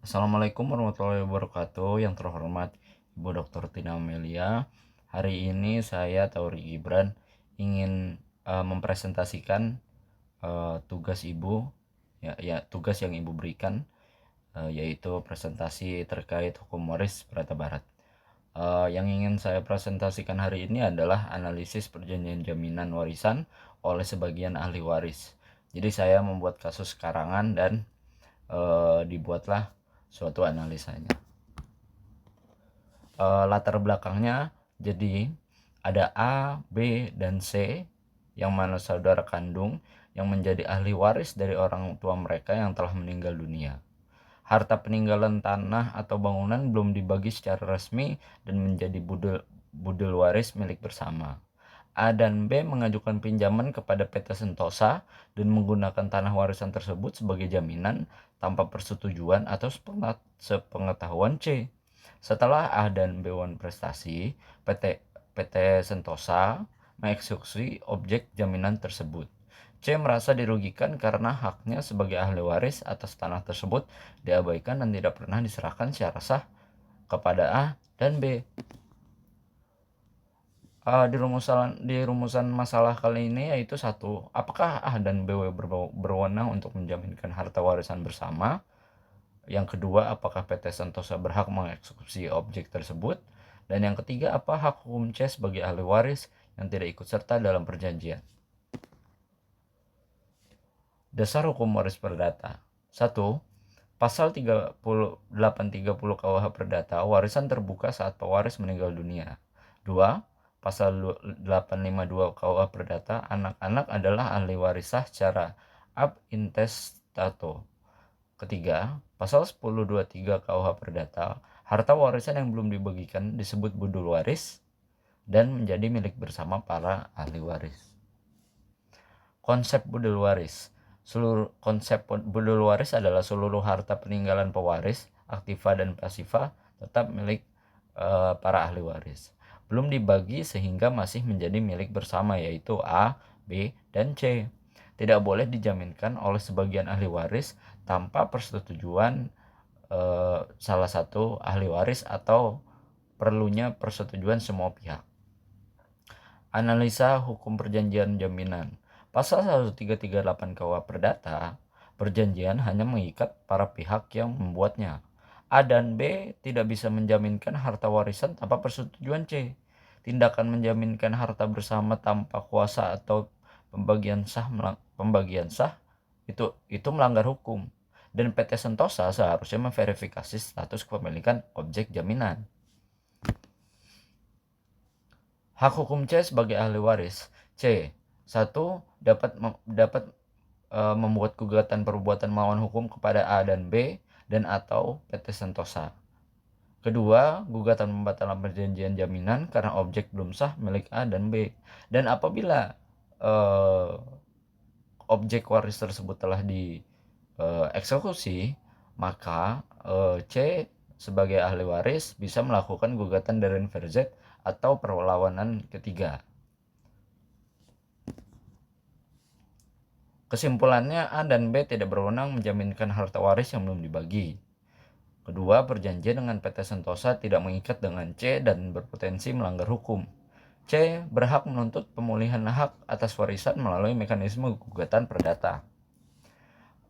Assalamualaikum warahmatullahi wabarakatuh. Yang terhormat Ibu Dr. Tina Amelia. Hari ini saya Tauri Gibran ingin mempresentasikan tugas Ibu, tugas yang Ibu berikan, yaitu presentasi terkait hukum waris Prata Barat. Yang ingin saya presentasikan hari ini adalah analisis perjanjian jaminan warisan oleh sebagian ahli waris. Jadi saya membuat kasus karangan dan dibuatlah suatu analisanya. Latar belakangnya, jadi ada A, B, dan C yang mana saudara kandung yang menjadi ahli waris dari orang tua mereka yang telah meninggal dunia. Harta peninggalan tanah atau bangunan belum dibagi secara resmi dan menjadi budel waris milik bersama. A dan B mengajukan pinjaman kepada PT Sentosa dan menggunakan tanah warisan tersebut sebagai jaminan tanpa persetujuan atau sepengetahuan C. Setelah A dan B prestasi, PT Sentosa mengeksekusi objek jaminan tersebut. C merasa dirugikan karena haknya sebagai ahli waris atas tanah tersebut diabaikan dan tidak pernah diserahkan secara sah kepada A dan B. Di rumusan masalah kali ini yaitu satu, apakah A dan B berwenang untuk menjaminkan harta warisan bersama? Yang kedua, apakah PT Sentosa berhak mengeksekusi objek tersebut? Dan yang ketiga, apa hak hukum C sebagai ahli waris yang tidak ikut serta dalam perjanjian? Dasar hukum waris perdata. 1. Pasal 830 KUH Perdata, warisan terbuka saat pewaris meninggal dunia. 2. Pasal 852 KUH Perdata, anak-anak adalah ahli waris sah secara ab intestato. Ketiga, pasal 1023 KUH Perdata, harta warisan yang belum dibagikan disebut budul waris dan menjadi milik bersama para ahli waris. Konsep budul waris. Konsep budul waris adalah seluruh harta peninggalan pewaris, aktiva dan pasiva tetap milik para ahli waris. Belum dibagi sehingga masih menjadi milik bersama, yaitu A, B, dan C. Tidak boleh dijaminkan oleh sebagian ahli waris tanpa persetujuan salah satu ahli waris atau perlunya persetujuan semua pihak. Analisa hukum perjanjian jaminan. Pasal 1338 KUH Perdata, perjanjian hanya mengikat para pihak yang membuatnya. A dan B tidak bisa menjaminkan harta warisan tanpa persetujuan C. Tindakan menjaminkan harta bersama tanpa kuasa atau pembagian sah itu melanggar hukum, dan PT Sentosa seharusnya memverifikasi status kepemilikan objek jaminan. Hak hukum C sebagai ahli waris. C. 1. Dapat membuat gugatan perbuatan melawan hukum kepada A dan B dan atau PT Sentosa. Kedua, gugatan pembatalan perjanjian jaminan karena objek belum sah milik A dan B. Dan apabila objek waris tersebut telah dieksekusi, maka C sebagai ahli waris bisa melakukan gugatan de renverset atau perlawanan ketiga. Kesimpulannya, A dan B tidak berwenang menjaminkan harta waris yang belum dibagi. Kedua, perjanjian dengan PT Sentosa tidak mengikat dengan C dan berpotensi melanggar hukum. C berhak menuntut pemulihan hak atas warisan melalui mekanisme gugatan perdata.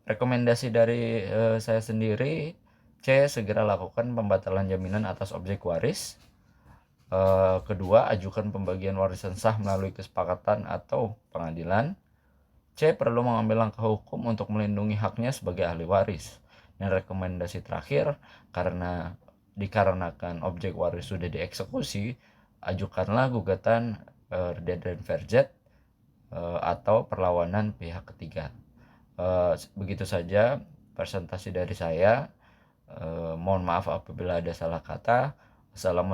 Rekomendasi dari saya sendiri, C segera lakukan pembatalan jaminan atas objek waris. Kedua, ajukan pembagian warisan sah melalui kesepakatan atau pengadilan. C perlu mengambil langkah hukum untuk melindungi haknya sebagai ahli waris. Dan rekomendasi terakhir, dikarenakan objek waris sudah dieksekusi, ajukanlah gugatan de renverset atau perlawanan pihak ketiga. Begitu saja presentasi dari saya. Mohon maaf apabila ada salah kata. Assalamualaikum.